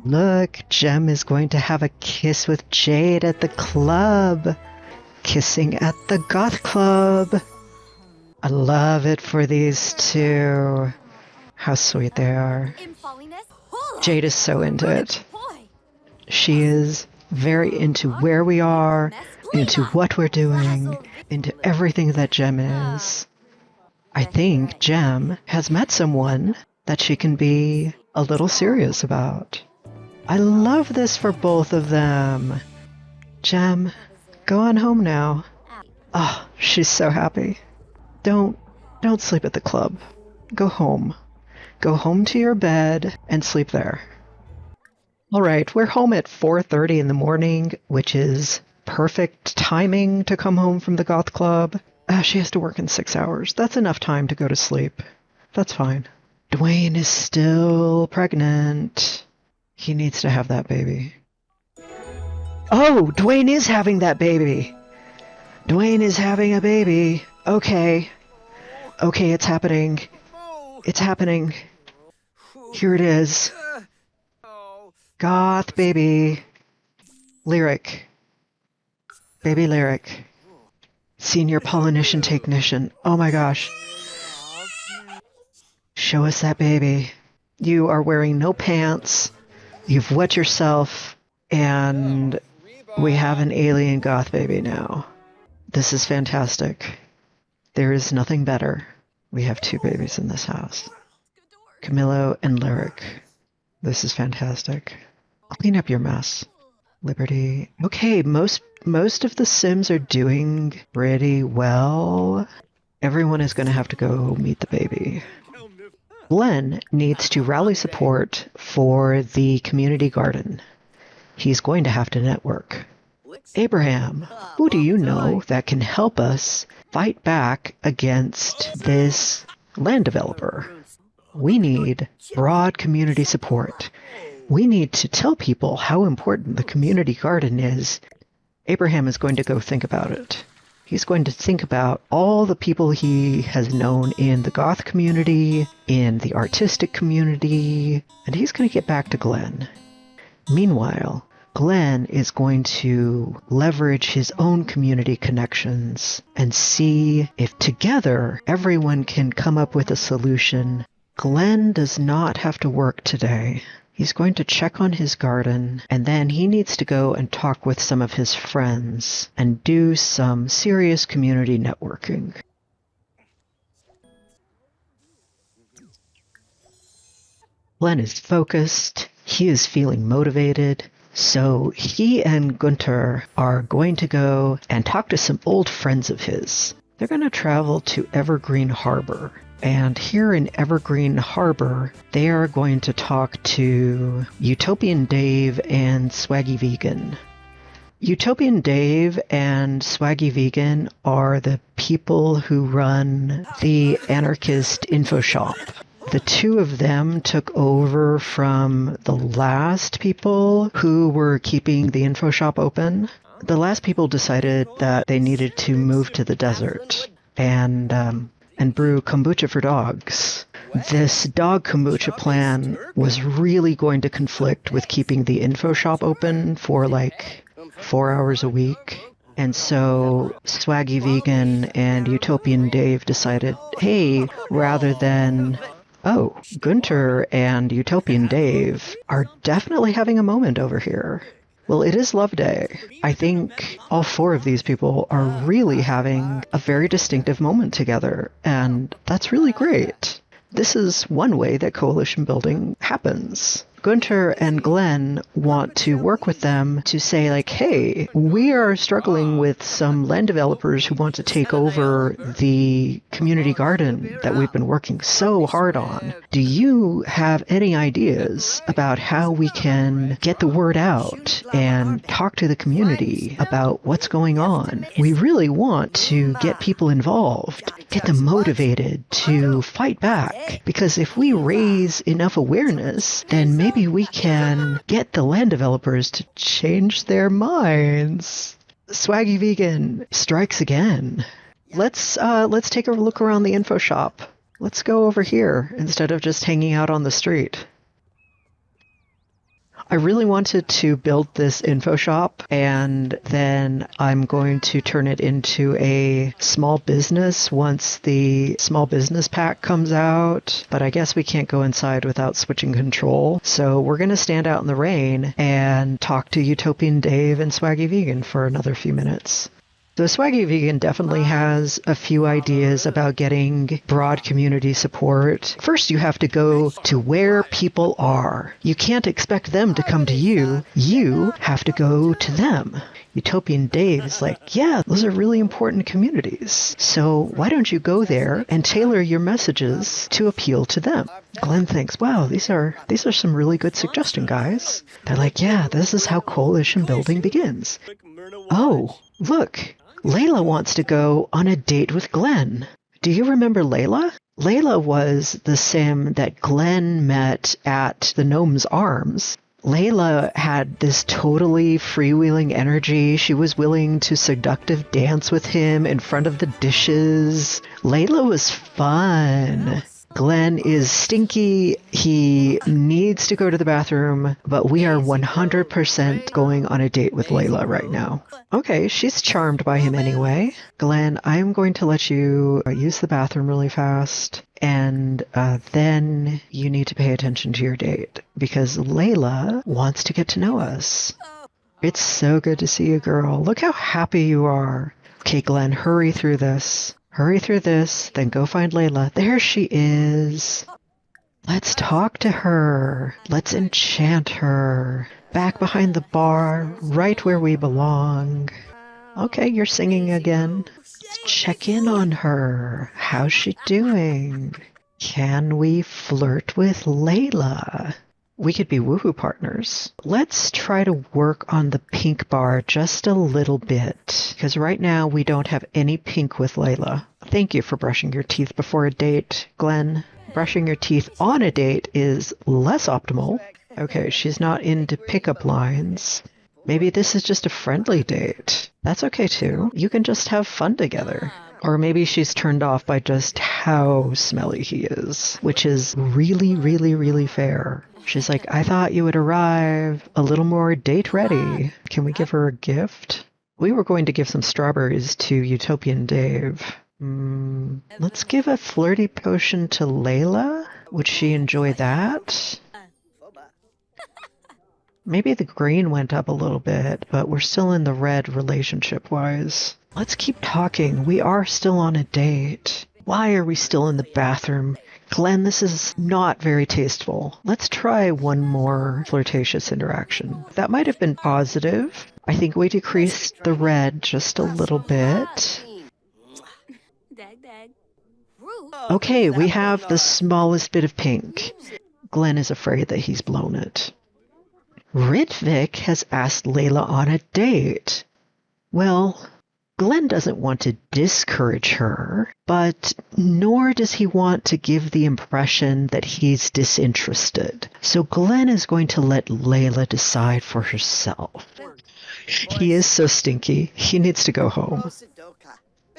Look, Jem is going to have a kiss with Jade at the club. Kissing at the goth club. I love it for these two. How sweet they are. Jade is so into it. She is very into where we are, into what we're doing, into everything that Jem is. I think Jem has met someone that she can be a little serious about. I love this for both of them. Jem, go on home now. Oh, she's so happy. Don't sleep at the club. Go home. Go home to your bed and sleep there. All right, we're home at 4:30 in the morning, which is perfect timing to come home from the goth club. She has to work in 6 hours. That's enough time to go to sleep. That's fine. Duane is still pregnant. He needs to have that baby. Oh, Duane is having that baby. Duane is having a baby. Okay. Okay, it's happening. It's happening. Here it is. Goth baby. Lyric. Baby Lyric. Senior pollination technician. Oh my gosh. Show us that baby. You are wearing no pants. You've wet yourself. And we have an alien goth baby now. This is fantastic. There is nothing better. We have two babies in this house. Camillo and Lyric. This is fantastic. Clean up your mess. Liberty. Okay, most of the Sims are doing pretty well. Everyone is going to have to go meet the baby. Glenn needs to rally support for the community garden. He's going to have to network. Abraham, who do you know that can help us fight back against this land developer? We need broad community support. We need to tell people how important the community garden is. Abraham is going to go think about it. He's going to think about all the people he has known in the goth community, in the artistic community, and he's going to get back to Glenn. Meanwhile, Glenn is going to leverage his own community connections and see if together everyone can come up with a solution. Glenn does not have to work today. He's going to check on his garden, and then he needs to go and talk with some of his friends and do some serious community networking. Glenn is focused. He is feeling motivated. So he and Gunther are going to go and talk to some old friends of his. They're going to travel to Evergreen Harbor. And here in Evergreen Harbor, they are going to talk to Utopian Dave and Swaggy Vegan. Utopian Dave and Swaggy Vegan are the people who run the anarchist info shop. The two of them took over from the last people who were keeping the info shop open. The last people decided that they needed to move to the desert and brew kombucha for dogs. This dog kombucha plan was really going to conflict with keeping the info shop open for like 4 hours a week. And so Swaggy Vegan and Utopian Dave decided, hey, rather than... Oh, Gunther and Utopian Dave are definitely having a moment over here. Well, it is Love Day. I think all four of these people are really having a very distinctive moment together, and that's really great. This is one way that coalition building happens. Gunther and Glenn want to work with them to say, like, hey, we are struggling with some land developers who want to take over the community garden that we've been working so hard on. Do you have any ideas about how we can get the word out and talk to the community about what's going on? We really want to get people involved, get them motivated to fight back, because if we raise enough awareness, then maybe we can get the land developers to change their minds. Swaggy Vegan strikes again. Let's take a look around the info shop. Let's go over here instead of just hanging out on the street. I I really wanted to build this info shop, and then I'm going to turn it into a small business once the small business pack comes out. But I guess we can't go inside without switching control. So we're going to stand out in the rain and talk to Utopian Dave and Swaggy Vegan for another few minutes. So Swaggy Vegan definitely has a few ideas about getting broad community support. First, you have to go to where people are. You can't expect them to come to you. You have to go to them. Utopian Dave is like, yeah, those are really important communities. So why don't you go there and tailor your messages to appeal to them? Glenn thinks, wow, these are some really good suggestions, guys. They're like, yeah, this is how coalition building begins. Oh, look. Layla wants to go on a date with Glenn. Do you remember Layla? Layla was the sim that Glenn met at the Gnome's Arms. Layla had this totally freewheeling energy. She was willing to seductive dance with him in front of the dishes. Layla was fun. Glenn is stinky. He needs to go to the bathroom, but we are 100% going on a date with Layla right now. Okay, she's charmed by him anyway. Glenn, I am going to let you use the bathroom really fast, and then you need to pay attention to your date, because Layla wants to get to know us. It's so good to see you, girl. Look how happy you are. Okay, Glenn, hurry through this. Hurry through this, then go find Layla. There she is. Let's talk to her. Let's enchant her. Back behind the bar, right where we belong. Okay, you're singing again. Let's check in on her. How's she doing? Can we flirt with Layla? We could be woohoo partners. Let's try to work on the pink bar just a little bit, because right now we don't have any pink with Layla. Thank you for brushing your teeth before a date, Glenn. Brushing your teeth on a date is less optimal. Okay, she's not into pickup lines. Maybe this is just a friendly date. That's okay too. You can just have fun together. Or maybe she's turned off by just how smelly he is, which is really, really, really fair. She's like, I thought you would arrive a little more date ready. Can we give her a gift? We were going to give some strawberries to Utopian Dave. Let's give a flirty potion to Layla. Would she enjoy that? Maybe the green went up a little bit, but we're still in the red relationship-wise. Let's keep talking. We are still on a date. Why are we still in the bathroom? Glenn, this is not very tasteful. Let's try one more flirtatious interaction. That might have been positive. I think we decreased the red just a little bit. Okay, we have the smallest bit of pink. Glenn is afraid that he's blown it. Ritvik has asked Layla on a date. Well, Glenn doesn't want to discourage her, but nor does he want to give the impression that he's disinterested. So Glenn is going to let Layla decide for herself. He is so stinky. He needs to go home.